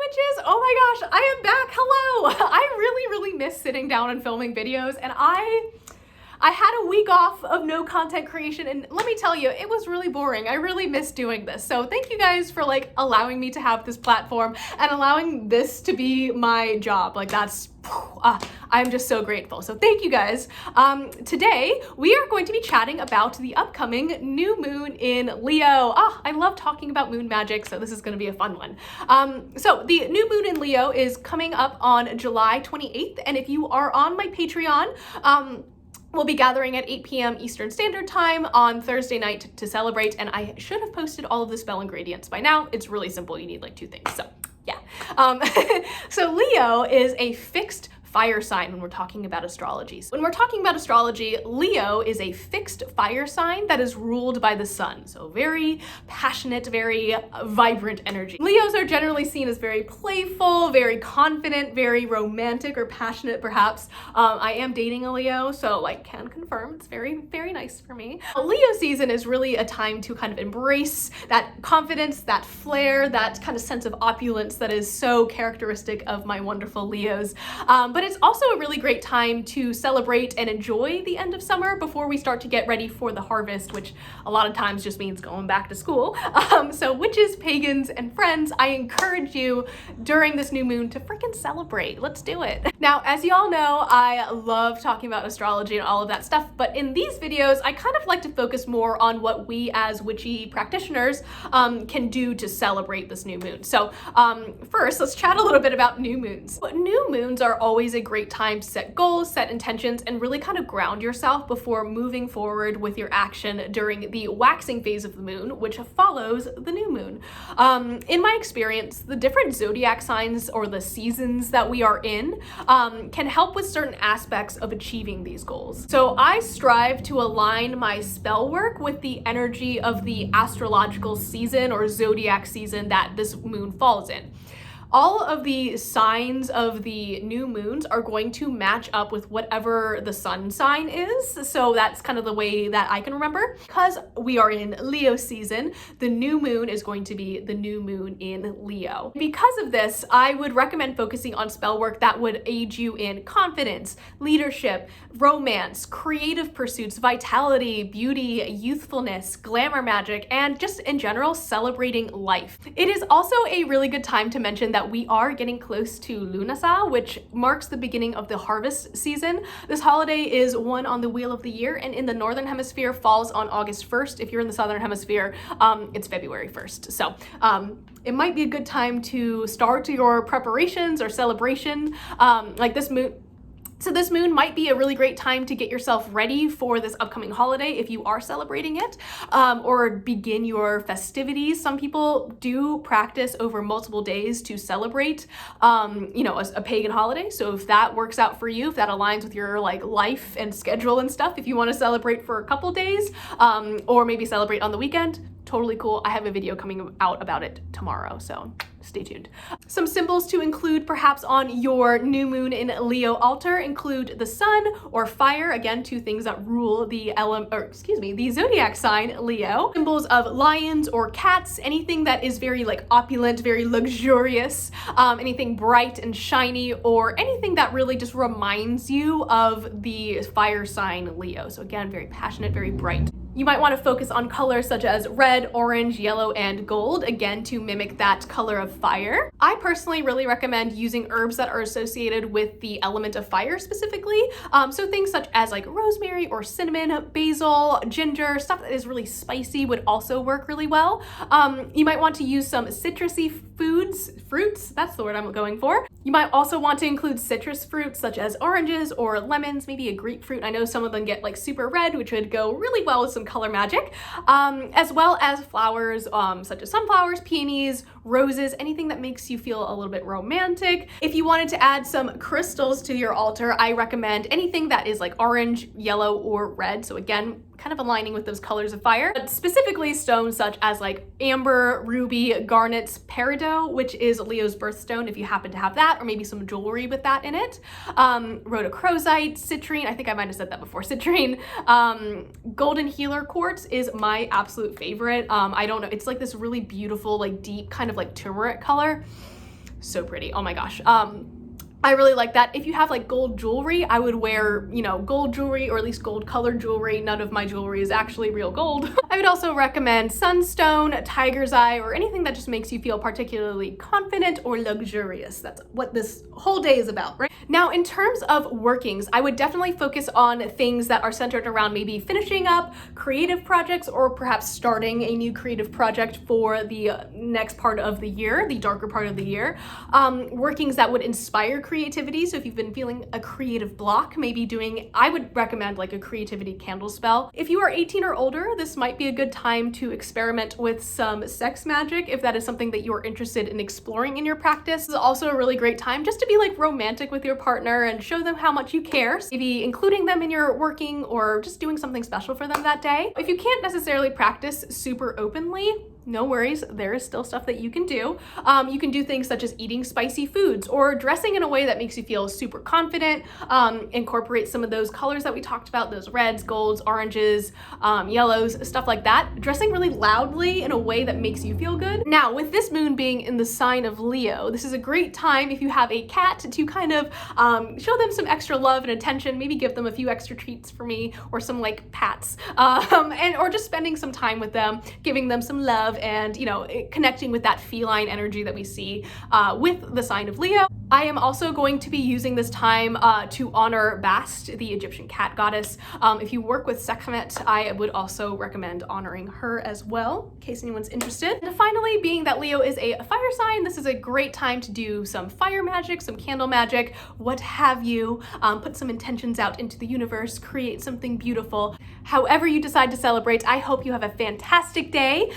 witches! Oh my gosh, I am back. Hello! I really miss sitting down and filming videos, and I had a week off of no content creation, and let me tell you, it was really boring. I really missed doing this. So thank you guys for like allowing me to have this platform and allowing this to be my job. Like that's, I'm just so grateful. So thank you guys. Today we are going to be chatting about the upcoming new moon in Leo. I love talking about moon magic, so this is going to be a fun one. So the new moon in Leo is coming up on July 28th, and if you are on my Patreon, we'll be gathering at 8 p.m. Eastern Standard Time on Thursday night to celebrate, and I should have posted all of the spell ingredients by now. It's really simple. You need like 2 things, so yeah. So Leo is a fixed fire sign when we're talking about astrology. So when we're talking about astrology, Leo is a fixed fire sign that is ruled by the sun. So very passionate, very vibrant energy. Leos are generally seen as very playful, very confident, very romantic or passionate perhaps. I am dating a Leo, so like can confirm it's very nice for me. Leo season is really a time to kind of embrace that confidence, that flair, that kind of sense of opulence that is so characteristic of my wonderful Leos. But it's also a really great time to celebrate and enjoy the end of summer before we start to get ready for the harvest, which a lot of times just means going back to school. So witches, pagans, and friends, I encourage you during this new moon to freaking celebrate. Let's do it. Now, as you all know, I love talking about astrology and all of that stuff, but in these videos, I kind of like to focus more on what we as witchy practitioners can do to celebrate this new moon. So first, let's chat a little bit about new moons. New moons are always a great time to set goals, set intentions, and really kind of ground yourself before moving forward with your action during the waxing phase of the moon, which follows the new moon. In my experience, the different zodiac signs or the seasons that we are in can help with certain aspects of achieving these goals. So I strive to align my spell work with the energy of the astrological season or zodiac season that this moon falls in. All of the signs of the new moons are going to match up with whatever the sun sign is. So that's kind of the way that I can remember. Because we are in Leo season, the new moon is going to be the new moon in Leo. Because of this, I would recommend focusing on spell work that would aid you in confidence, leadership, romance, creative pursuits, vitality, beauty, youthfulness, glamour magic, and just in general, celebrating life. It is also a really good time to mention that we are getting close to Lughnasadh, which marks the beginning of the harvest season. This holiday is one on the wheel of the year, and in the northern hemisphere falls on August 1st. If you're in the southern hemisphere, it's February 1st. So it might be a good time to start your preparations or celebration. Like this moon. So this moon might be a really great time to get yourself ready for this upcoming holiday if you are celebrating it, or begin your festivities. Some people do practice over multiple days to celebrate, a pagan holiday. So if that works out for you, if that aligns with your like life and schedule and stuff, if you want to celebrate for a couple days, or maybe celebrate on the weekend, totally cool. I have a video coming out about it tomorrow, so stay tuned. Some symbols to include perhaps on your new moon in Leo altar include the sun or fire, again, 2 things that rule the the zodiac sign Leo. Symbols of lions or cats, anything that is very like opulent, very luxurious, anything bright and shiny, or anything that really just reminds you of the fire sign Leo. So again, very passionate, very bright. You might want to focus on colors such as red, orange, yellow, and gold, again, to mimic that color of fire. I personally really recommend using herbs that are associated with the element of fire specifically. So things such as like rosemary or cinnamon, basil, ginger, stuff that is really spicy would also work really well. You might want to use some citrusy fruits, that's the word I'm going for. You might also want to include citrus fruits such as oranges or lemons, maybe a grapefruit. I know some of them get like super red, which would go really well with some color magic, as well as flowers such as sunflowers, peonies, roses, anything that makes you feel a little bit romantic. If you wanted to add some crystals to your altar, I recommend anything that is like orange, yellow, or red. So again, kind of aligning with those colors of fire, but specifically stones such as like amber, ruby, garnets, peridot, which is Leo's birthstone if you happen to have that, or maybe some jewelry with that in it. Rhodochrosite, citrine, I think I might have said that before, citrine. Golden healer quartz is my absolute favorite. I don't know, it's like this really beautiful, like deep kind of like turmeric color. So pretty. Oh my gosh. I really like that. If you have like gold jewelry, I would wear, you know, gold jewelry or at least gold colored jewelry. None of my jewelry is actually real gold. I would also recommend sunstone, tiger's eye, or anything that just makes you feel particularly confident or luxurious. That's what this whole day is about, right? Now, in terms of workings, I would definitely focus on things that are centered around maybe finishing up creative projects or perhaps starting a new creative project for the next part of the year, the darker part of the year. Workings that would inspire creativity. So if you've been feeling a creative block, maybe I would recommend like a creativity candle spell. If you are 18 or older, this might be a good time to experiment with some sex magic if that is something that you're interested in exploring in your practice. This is also a really great time just to be like romantic with your partner and show them how much you care. Maybe including them in your working or just doing something special for them that day. If you can't necessarily practice super openly, no worries, there is still stuff that you can do. You can do things such as eating spicy foods or dressing in a way that makes you feel super confident. Incorporate some of those colors that we talked about, those reds, golds, oranges, yellows, stuff like that. Dressing really loudly in a way that makes you feel good. Now, with this moon being in the sign of Leo, this is a great time if you have a cat to kind of show them some extra love and attention, maybe give them a few extra treats for me or some like pats, or just spending some time with them, giving them some love and, you know, connecting with that feline energy that we see with the sign of Leo. I am also going to be using this time to honor Bast, the Egyptian cat goddess. If you work with Sekhmet, I would also recommend honoring her as well, in case anyone's interested. And finally, being that Leo is a fire sign, this is a great time to do some fire magic, some candle magic, what have you. Put some intentions out into the universe, create something beautiful. However you decide to celebrate, I hope you have a fantastic day.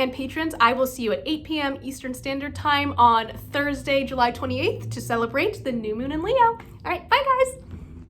And patrons, I will see you at 8 p.m. Eastern Standard Time on Thursday, July 28th to celebrate the new moon in Leo. All right, bye guys.